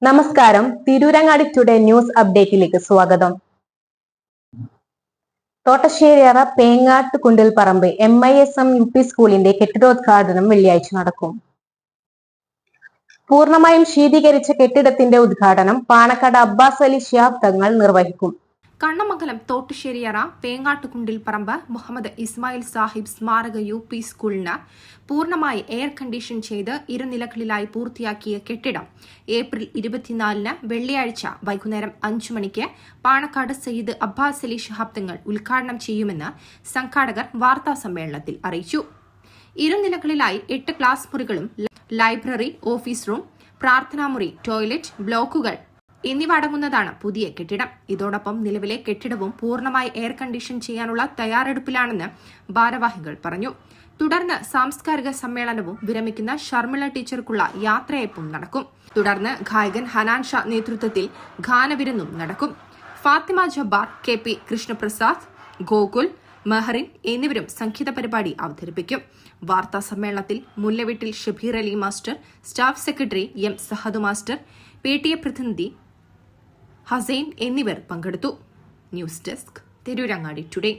നമസ്കാരം, Tirurangadi today news അപ്ഡേറ്റിലേക്ക് സ്വാഗതം. Thottasseriyara Pengatt കുണ്ടിൽപ്പറമ്പ് MISM UP സ്കൂളിന്റെ കെട്ടിടോദ്ഘാടനം വെള്ളിയാഴ്ച നടക്കും. പൂർണ്ണമായും ശീതീകരിച്ച കെട്ടിടത്തിന്റെ ഉദ്ഘാടനം പാണക്കാട് അബ്ബാസ് അലി ശിഹാബ് തങ്ങൾ നിർവഹിക്കും. കണ്ണമംഗലം തോട്ടുശ്ശേരിയറ പേങ്ങാട്ടുകുണ്ടിൽ പറമ്പ് മുഹമ്മദ് ഇസ്മായിൽ സാഹിബ് സ്മാരക UP സ്കൂളിന് പൂർണ്ണമായി എയർ കണ്ടീഷൻ ചെയ്ത് ഇരുനിലകളിലായി പൂർത്തിയാക്കിയ കെട്ടിടം ഏപ്രിൽ 24 വെള്ളിയാഴ്ച വൈകുന്നേരം 5 മണിക്ക് പാണക്കാട് സയ്യിദ് അബ്ബാസ് അലി ശിഹാബ് തങ്ങൾ ഉദ്ഘാടനം ചെയ്യുമെന്ന് സംഘാടകർ വാർത്താസമ്മേളനത്തിൽ അറിയിച്ചു. ഇരുനിലകളിലായി 8 ക്ലാസ് മുറികളും ലൈബ്രറി, ഓഫീസ് റൂം, പ്രാർത്ഥനാമുറി, ടോയ്ലറ്റ് ബ്ലോക്കുകൾ എന്നിവ അടങ്ങുന്നതാണ് പുതിയ കെട്ടിടം. ഇതോടൊപ്പം നിലവിലെ കെട്ടിടവും പൂർണ്ണമായി എയർ കണ്ടീഷൻ ചെയ്യാനുള്ള തയ്യാറെടുപ്പിലാണെന്ന് ഭാരവാഹികൾ പറഞ്ഞു. തുടർന്ന് സാംസ്കാരിക സമ്മേളനവും വിരമിക്കുന്ന ഷർമിള ടീച്ചർക്കുള്ള യാത്രയയപ്പും നടക്കും. തുടർന്ന് ഗായകൻ ഹനാൻ ഷാ നേതൃത്വത്തിൽ ഗാനവിരുന്നും നടക്കും. ഫാത്തിമ ജബ്ബാർ, KP കൃഷ്ണപ്രസാദ്, ഗോകുൽ, മെഹറിൻ എന്നിവരും സംഗീത പരിപാടി അവതരിപ്പിക്കും. വാർത്താ സമ്മേളനത്തിൽ Mullaveettil Shabeer Ali master, staff secretary M Sahadu master, PTA പ്രതിനിധി ഹസൈൻ എന്നിവർ പങ്കെടുത്തു. News desk, Tirurangadi today.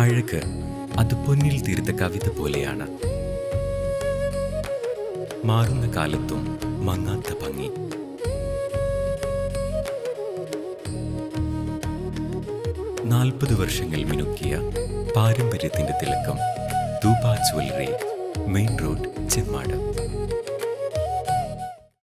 അഴക് അത് പൊന്നിൽ തീർത്ത കവിത പോലെയാണ്. മാറുന്ന കാലത്തും മങ്ങാത്ത ഭംഗി. നാൽപ്പത് വർഷങ്ങൾ മിനുക്കിയ പാരമ്പര്യത്തിന്റെ തിളക്കം. Thooba jewellery, main road, Chemmad.